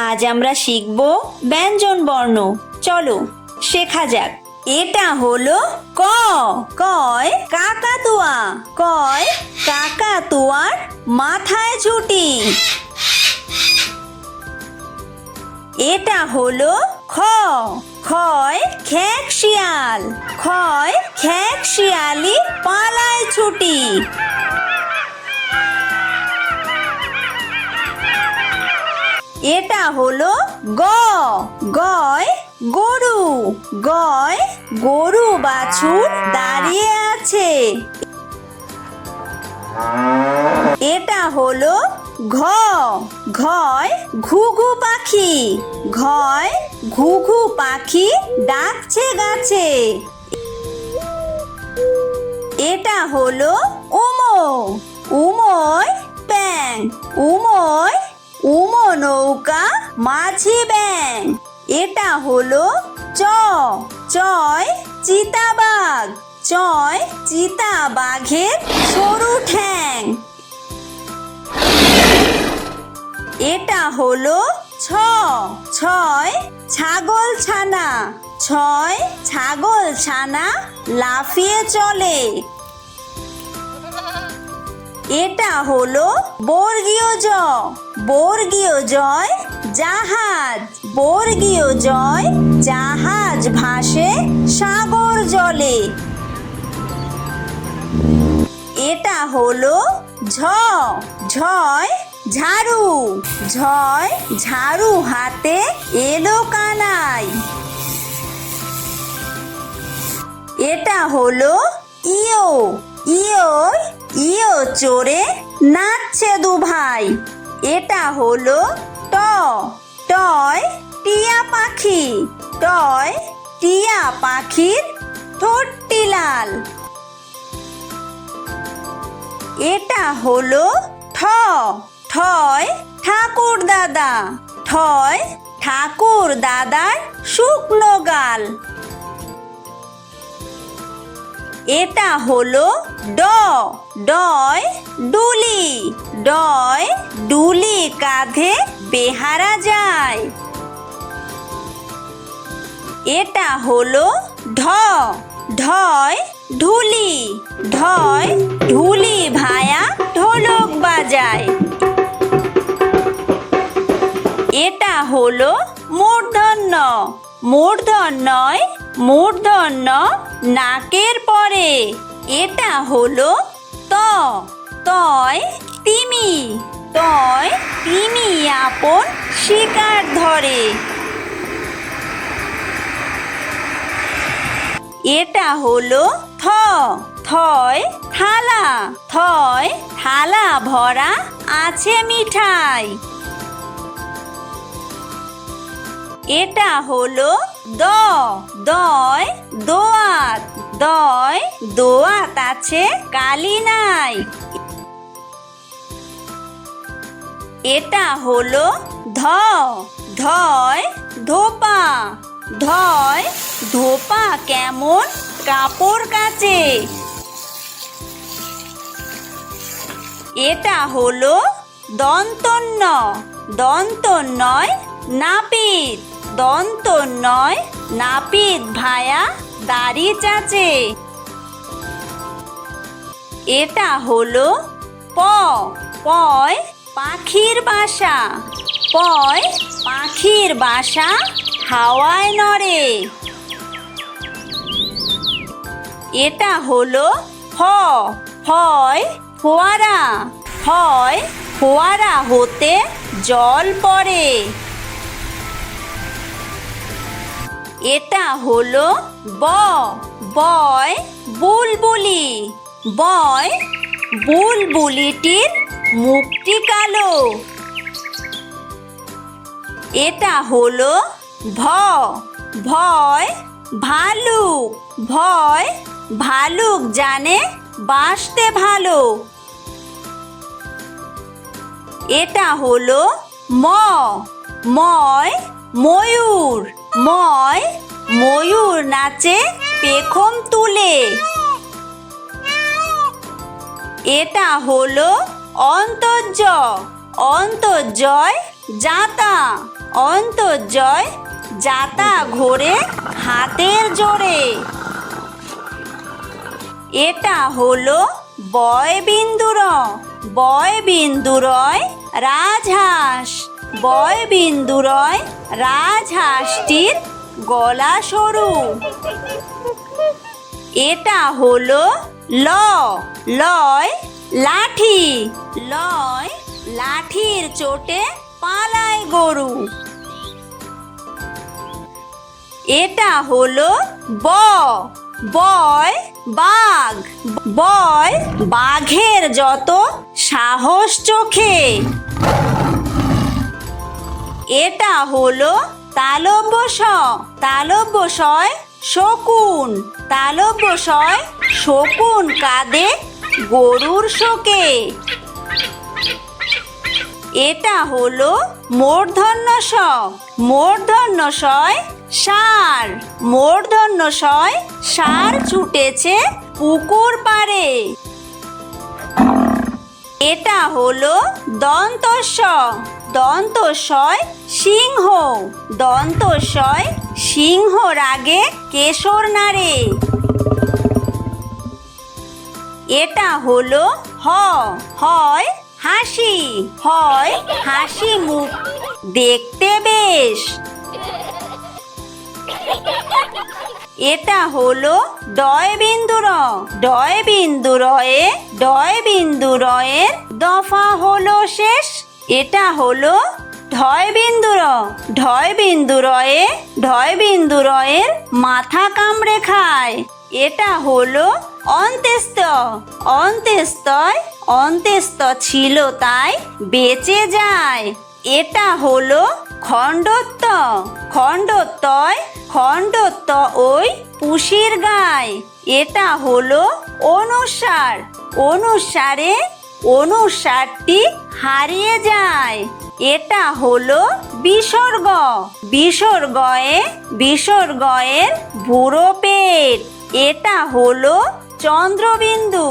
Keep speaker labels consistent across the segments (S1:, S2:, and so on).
S1: আজ আমরা শিখব ব্যঞ্জন বর্ণ। চলো শেখা যাক। এটা হলো ক। কয় কাকাতুয়া। কয় কাকাতুয়ার মাথায় ঝুঁটি। এটা হলো খ। খয় খেক শিয়াল। খয় খেক শিয়ালি পালায় ছুটি। এটা হলো গ। গয় গরু। গয় গরু বাছুর দাঁড়িয়ে আছে। এটা হলো ঘ। ঘয় ঘুঘু পাখি। ঘয় ঘুঘু পাখি ডাকছে গাছে। এটা হলো উমো। উমোয় ব্যাং। উমোয় উমো নৌকা মাঝি ব্যাং। এটা হলো চ। চয় চিতাবাঘ। চয় চিতাবাঘের সরু ঠ্যাং। এটা হলো ছ। ছয় ছাগল ছানা। ছয় ছাগল ছানা লাফিয়ে চলে। এটা হলো বর্গীয় জ। বর্গীয় জয় জাহাজ। বর্গীয় জয় জাহাজ ভাসে সাগর জলে। এটা হলো ঝ। ঝয় ঝাড়ু। ঝয় ঝাড়ু হাতে এলো কানাই। এটা হলো ইয়ো। ইয়ো ইয়ো চড়ে নাচছে দু ভাই। এটা হলো ট। টয় টিয়া পাখি। টয় টিয়া পাখির ঠোঁটটি লাল। এটা হলো ঠ। ঠয় ঠাকুর দাদা। ঠয় ঠাকুর দাদার শুকনো গাল। এটা হলো ড। ডয় ডুলি। ডয় ডুলি কাঁধে বেহারা যায়। এটা হলো ঢ। ঢয় ঢুলি। ঢয় ঢুলি ভায়া ঢোলক বাজায়। এটা হলো মূর্ধন্য। মূর্ধন্যয় মূর্ধন্য নাকের পরে। এটা হলো ত। তয় তিমি। তয় তিমি আপন শিকার ধরে। এটা হলো থ। থয় থালা। থয় থালা ভরা আছে মিঠাই। এটা হলো দ। দয় দোয়াত। দয় দোয়াত আছে কালি নাই। এটা হলো ধ। ধয় ধোপা। ধয় ধোপা কেমন কাপড় কাচে। এটা হলো দন্তন্য। দন্তন্যয় নাপিত। দন্তন্যয় নাপিত ভায়া দাড়ি চাচে। এটা হলো প। পয় পাখির বাসা। পয় পাখির বাসা হাওয়ায় নড়ে। এটা হলো ফ। ফয় ফোয়ারা। ফয় ফোয়ারা হতে জল পড়ে। এটা হলো ব। বয় বুলবুলি। বয় বুলবুলিটির মুখটি কালো। এটা হলো ভ। ভয় ভালুক। ভয় ভালুক জানে বাঁচতে ভালো। এটা হলো ম। ময় ময়ূর। ময় ময়ূর নাচে পেখম তুলে। এটা হলো অন্তর্য। অন্তর্জয় জাতা অন্তর্জয় জাতা ঘোরে হাতের জোরে। এটা হলো বয়বিন্দু র, বয়বিন্দু রয় রাজহাঁস। বয়বিন্দু রয় রাজহাঁসটির গলা সরু। এটা হলো ল, লয় লাঠি। লয় লাঠির চোটে পালায় গরু। এটা হলো ব, বয় বাঘ। বয় বাঘের যত সাহস চোখে। এটা হলো তালব্য স, তালব্য শয় শকুন। তালব্য শয় শকুন কাঁদে গরুর শোকে। এটা হলো মূর্ধন্য ষ, মূর্ধন্য শয় ষাঁড়। মূর্ধন্য শয় ষাঁড় ছুটেছে পুকুর পাড়ে। এটা হলো দন্ত স, দন্ত শয় সিংহ। দন্ত শয় সিংহ রাগে কেশর নাড়ে। এটা হলো হ, হয় হাসি। হয় হাসি মুখ দেখতে বেশ। এটা হলো ডয়বিন্দু র, ডয়বিন্দু রয়ে ডয়বিন্দু রয়ের দফা হলো শেষ। এটা হলো ঢয়বিন্দু র, ঢয়বিন্দু রয়ে ঢয়বিন্দু রয়ের মাথা কামড়ে খায়। এটা হলো অন্ত্যেস্ত, অন্ত্যেস্তয় অন্ত্যেস্ত ছিল তাই বেঁচে যায়। এটা হলো খণ্ডত্ব, খণ্ডত্বয় খণ্ডত্ব ওই পুষির গায়। এটা হলো অনুসার, অনুসারে অনুসারটি হারিয়ে যায়। এটা হলো বিসর্গ, বিসর্গয়ে বিসর্গয়ের বুড়ো পেট। এটা হলো চন্দ্রবিন্দু,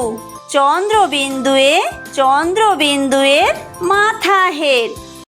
S1: চন্দ্রবিন্দুয়ে চন্দ্রবিন্দুয়ের মাথা হেড।